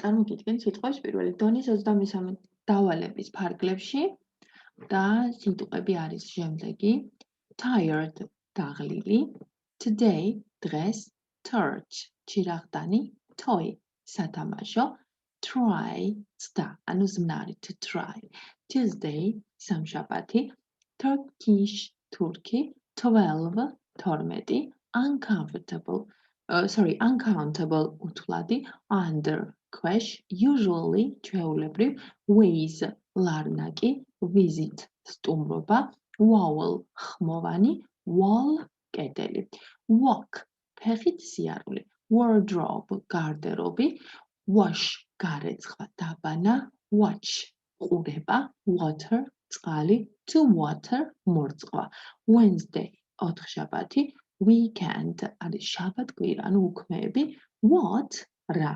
წარმოგიდგენთ სიტყვებს პირველი დონის 23 დავალების ფარგლებში და სიტყვები არის შემდეგი tired დაღლილი today დღეს torch ჩირაღდანი toy სათამაშო try ცდა ანუ ზმნარი to try Tuesday სამშაბათი Turkish თურქი 12 uncountable უთვლადი under ქვეშ usually ჩვეულებრივ ways ლარნაკი visit სტუმრობა vowel ხმოვანი wall კედელი walk ფეხით სიარული wardrobe გარდერობი wash გარეცხვა დაბანა watch ყურება water წყალი to water მორწყვა Wednesday ოთხშაბათი weekend არის შაბათ-კვირა ანუ უქმეები what რა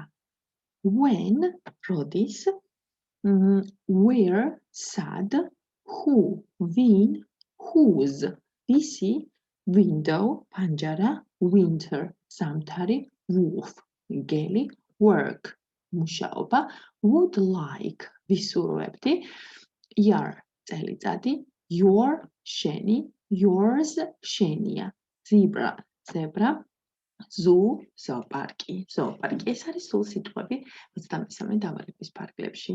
when როდის where სად who ვინ whose ვისი window პანჯარა winter ზამთარი wolf გელი work მუშაობა would like ვისურვებდი year წელიწადი your შენი yours შენია zebra zoo ზოოპარკი ეს არის სულ სიტყვები 23 დავალების ფარგლებში